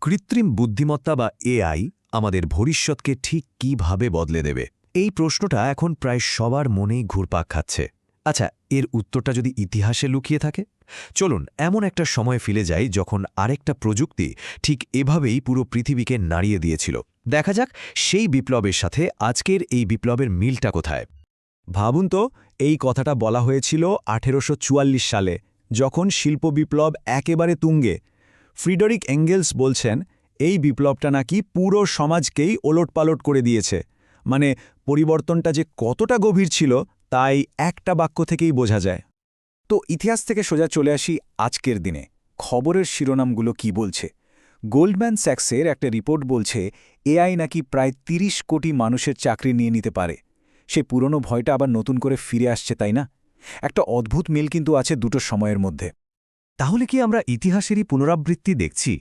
কৃত্রিম বুদ্ধিমত্তা বা এআই আমাদের ভবিষ্যৎকে ঠিক কিভাবে বদলে দেবে এই প্রশ্নটা এখন প্রায় সবার মনেই ঘুরপাক খাচ্ছে। আচ্ছা, এর উত্তরটা যদি ইতিহাসে লুকিয়ে থাকে, চলুন এমন একটা সময় ফিরে যাই যখন আরেকটা প্রযুক্তি ঠিক এভাবেই পুরো পৃথিবীকে নাড়িয়ে দিয়েছিল। দেখা যাক সেই বিপ্লবের সাথে আজকের এই বিপ্লবের মিলটা কোথায়। ভাবুন তো, এই কথাটা বলা হয়েছিল 1844 সালে, যখন শিল্প বিপ্লব একেবারে তুঙ্গে। ফ্রিডরিক এঙ্গেলস বলছেন, এই বিপ্লবটা নাকি পুরো সমাজকেই ওলটপালট করে দিয়েছে। মানে পরিবর্তনটা যে কতটা গভীর ছিল তাই একটা বাক্য থেকেই বোঝা যায়। তো ইতিহাস থেকে সোজা চলে আসি আজকের দিনে। খবরের শিরোনামগুলো কি বলছে? গোল্ডম্যান স্যাক্সের একটা রিপোর্ট বলছে এআই নাকি প্রায় 30 কোটি মানুষের চাকরি নিয়ে নিতে পারে। সে পুরনো ভয়টা আবার নতুন করে ফিরে আসছে, তাই না? একটা অদ্ভুত মিল কিন্তু আছে দুটো সময়ের মধ্যে। তাহলে কি আমরা ইতিহাসেরই পুনরাবৃত্তি দেখছি?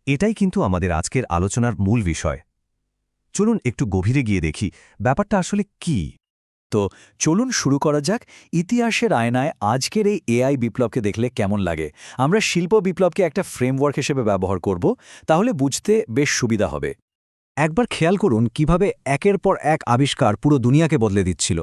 এটাই কিন্তু আমাদের আজকের আলোচনার মূল বিষয়। চলুন একটু গভীরে গিয়ে দেখি ব্যাপারটা আসলে কি। তো চলুন শুরু করা যাক। ইতিহাসের আয়নায় আজকের এই এআই বিপ্লবকে দেখলে কেমন লাগে? আমরা শিল্প বিপ্লবকে একটা ফ্রেমওয়ার্ক হিসেবে ব্যবহার করব, তাহলে বুঝতে বেশ সুবিধা হবে। একবার খেয়াল করুন কিভাবে একের পর এক আবিষ্কার পুরো দুনিয়াকে বদলে দিচ্ছিল।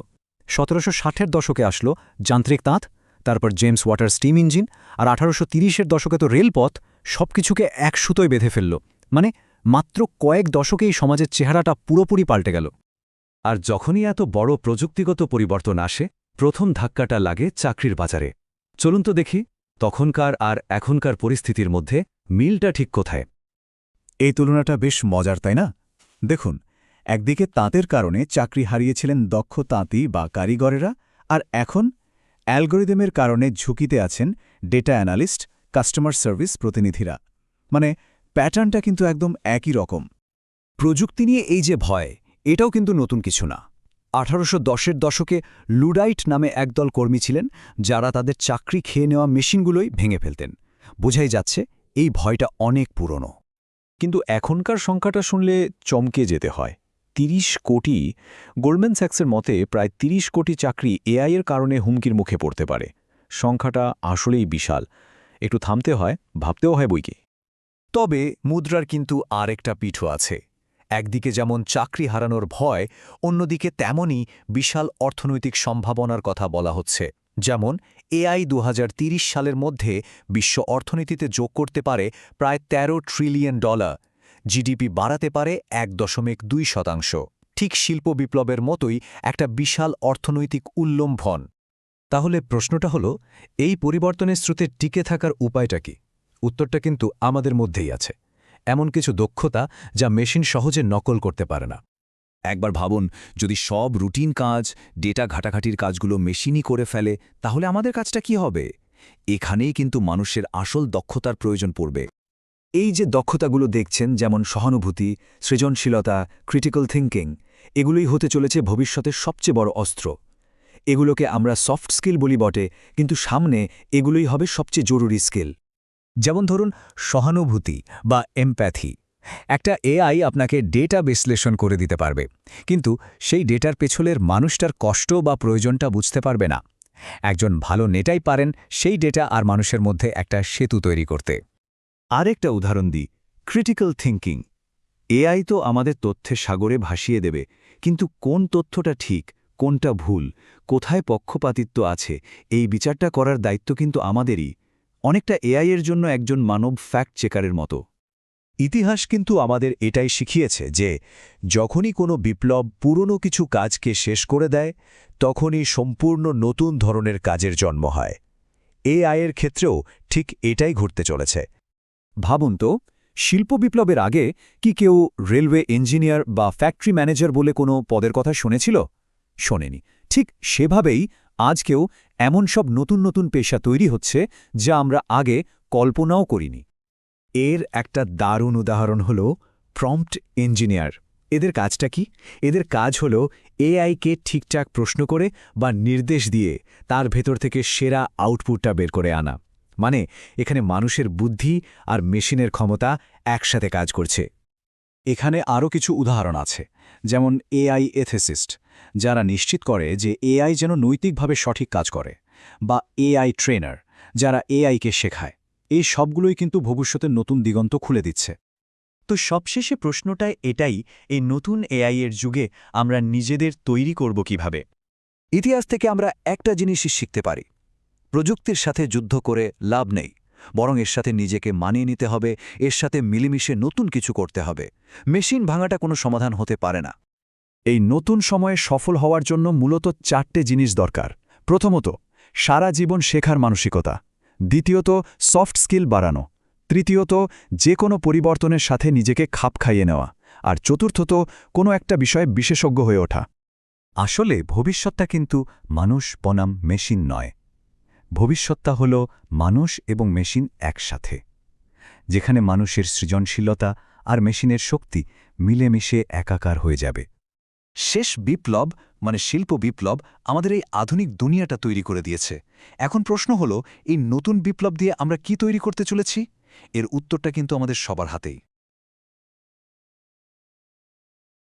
1760-এর দশকে আসলো যান্ত্রিক তাঁত, তারপর জেমস ওয়াটার স্টিম ইঞ্জিন, আর 1830-এর দশকে তো রেলপথ সবকিছুকে এক সুতোয় বেঁধে ফেলল। মানে মাত্র কয়েক দশকেই সমাজের চেহারাটা পুরোপুরি পাল্টে গেল। আর যখনই এত বড় প্রযুক্তিগত পরিবর্তন আসে, প্রথম ধাক্কাটা লাগে চাকরির বাজারে। চলুন তো দেখি তখনকার আর এখনকার পরিস্থিতির মধ্যে মিলটা ঠিক কোথায়। এই তুলনাটা বেশ মজার, তাই না? দেখুন, একদিকে তাঁতের কারণে চাকরি হারিয়েছিলেন দক্ষ তাঁতি বা কারিগরেরা, আর এখন অ্যালগোরিদমের কারণে ঝুঁকিতে আছেন ডেটা অ্যানালিস্ট, কাস্টমার সার্ভিস প্রতিনিধিরা। মানে প্যাটার্নটা কিন্তু একদম একই রকম। প্রযুক্তি নিয়ে এই যে ভয়, এটাও কিন্তু নতুন কিছু না। 1810-এর দশকে লুডাইট নামে একদল কর্মী ছিলেন, যারা তাদের চাকরি খেয়ে নেওয়া মেশিনগুলোই ভেঙে ফেলতেন। বোঝাই যাচ্ছে এই ভয়টা অনেক পুরনো। কিন্তু এখনকার সংখ্যাটা শুনলে চমকে যেতে হয়। 30 কোটি। গোল্ডম্যান স্যাক্সের মতে প্রায় 30 কোটি চাকরি এআইয়ের কারণে হুমকির মুখে পড়তে পারে। সংখ্যাটা আসলেই বিশাল। একটু থামতে হয়, ভাবতেও হয় বইকে। তবে মুদ্রার কিন্তু আরেকটা পিঠও আছে। একদিকে যেমন চাকরি হারানোর ভয়, অন্যদিকে তেমনই বিশাল অর্থনৈতিক সম্ভাবনার কথা বলা হচ্ছে। যেমন এআই 2030 সালের মধ্যে বিশ্ব অর্থনীতিতে যোগ করতে পারে প্রায় $13 ট্রিলিয়ন, জিডিপি বাড়াতে পারে 1.2%। ঠিক শিল্প বিপ্লবের মতোই একটা বিশাল অর্থনৈতিক উল্লম্ভন। তাহলে প্রশ্নটা হলো, এই পরিবর্তনের স্রোতে টিকে থাকার উপায়টা কি? উত্তরটা কিন্তু আমাদের মধ্যেই আছে। এমন কিছু দক্ষতা যা মেশিন সহজে নকল করতে পারে না। একবার ভাবুন, যদি সব রুটিন কাজ, ডেটা ঘাটাঘাটির কাজগুলো মেশিনই করে ফেলে, তাহলে আমাদের কাজটা কি হবে? এখানেই কিন্তু মানুষের আসল দক্ষতার প্রয়োজন পড়বে। এই যে দক্ষতাগুলো দেখছেন, যেমন সহানুভূতি, সৃজনশীলতা, ক্রিটিক্যাল থিঙ্কিং, এগুলোই হতে চলেছে ভবিষ্যতের সবচেয়ে বড় অস্ত্র। এগুলোকে আমরা সফট স্কিল বলি বটে, কিন্তু সামনে এগুলোই হবে সবচেয়ে জরুরি স্কিল। যেমন ধরুন সহানুভূতি বা এমপ্যাথি। একটা এআই আপনাকে ডেটা বিশ্লেষণ করে দিতে পারবে, কিন্তু সেই ডেটার পেছনের মানুষটার কষ্ট বা প্রয়োজনটা বুঝতে পারবে না। একজন ভালো নেটাই পারেন সেই ডেটা আর মানুষের মধ্যে একটা সেতু তৈরি করতে। আরেকটা উদাহরণ দিই, ক্রিটিক্যাল থিঙ্কিং। এআই তো আমাদের তথ্যের সাগরে ভাসিয়ে দেবে, কিন্তু কোন তথ্যটা ঠিক, কোনটা ভুল, কোথায় পক্ষপাতিত্ব আছে, এই বিচারটা করার দায়িত্ব কিন্তু আমাদেরই। অনেকটা এআইয়ের জন্য একজন মানব ফ্যাক্ট চেকারের মতো। ইতিহাস কিন্তু আমাদের এটাই শিখিয়েছে যে যখনই কোনো বিপ্লব পুরনো কিছু কাজকে শেষ করে দেয়, তখনই সম্পূর্ণ নতুন ধরনের কাজের জন্ম হয়। এআইয়ের ক্ষেত্রেও ঠিক এটাই ঘটতে চলেছে। ভাবুন তো, শিল্প বিপ্লবের আগে কি কেউ রেলওয়ে ইঞ্জিনিয়ার বা ফ্যাক্টরি ম্যানেজার বলে কোনো পদের কথা শুনেছিল? শোনেনি। ঠিক সেভাবেই আজকেও এমন সব নতুন নতুন পেশা তৈরি হচ্ছে যা আমরা আগে কল্পনাও করিনি। এর একটা দারুণ উদাহরণ হল প্রম্পট ইঞ্জিনিয়ার। এদের কাজটা কি? এদের কাজ হল এআইকে ঠিকঠাক প্রশ্ন করে বা নির্দেশ দিয়ে তার ভেতর থেকে সেরা আউটপুটটা বের করে আনা। মানে এখানে মানুষের বুদ্ধি আর মেশিনের ক্ষমতা একসাথে কাজ করছে। এখানে আরও কিছু উদাহরণ আছে, যেমন এআই এথিসিস্ট, যারা নিশ্চিত করে যে এআই যেন নৈতিকভাবে সঠিক কাজ করে, বা এআই ট্রেনার, যারা এআইকে শেখায়। এই সবগুলোই কিন্তু ভবিষ্যতের নতুন দিগন্ত খুলে দিচ্ছে। তো সবশেষে প্রশ্নটা এটাই, এই নতুন এআই এর যুগে আমরা নিজেদের তৈরি করব কিভাবে? ইতিহাস থেকে আমরা একটা জিনিসই শিখতে পারি, প্রযুক্তির সাথে যুদ্ধ করে লাভ নেই, বরং এর সাথে নিজেকে মানিয়ে নিতে হবে, এর সাথে মিলেমিশে নতুন কিছু করতে হবে। মেশিন ভাঙাটা কোনো সমাধান হতে পারে না। এই নতুন সময়ে সফল হওয়ার জন্য মূলত 4টে জিনিস দরকার। প্রথমত, সারা জীবন শেখার মানসিকতা। দ্বিতীয়ত, সফট স্কিল বাড়ানো। তৃতীয়ত, যে কোনো পরিবর্তনের সাথে নিজেকে খাপ খাইয়ে নেওয়া। আর চতুর্থত, কোনো একটা বিষয়ে বিশেষজ্ঞ হয়ে ওঠা। আসলে ভবিষ্যৎটা কিন্তু মানুষ বনাম মেশিন নয়। ভবিষ্যৎটা হল মানুষ এবং মেশিন একসাথে, যেখানে মানুষের সৃজনশীলতা আর মেশিনের শক্তি মিলেমিশে একাকার হয়ে যাবে। শেষ বিপ্লব মানে শিল্প বিপ্লব আমাদের এই আধুনিক দুনিয়াটা তৈরি করে দিয়েছে। এখন প্রশ্ন হলো, এই নতুন বিপ্লব দিয়ে আমরা কি তৈরি করতে চলেছি? এর উত্তরটা কিন্তু আমাদের সবার হাতেই।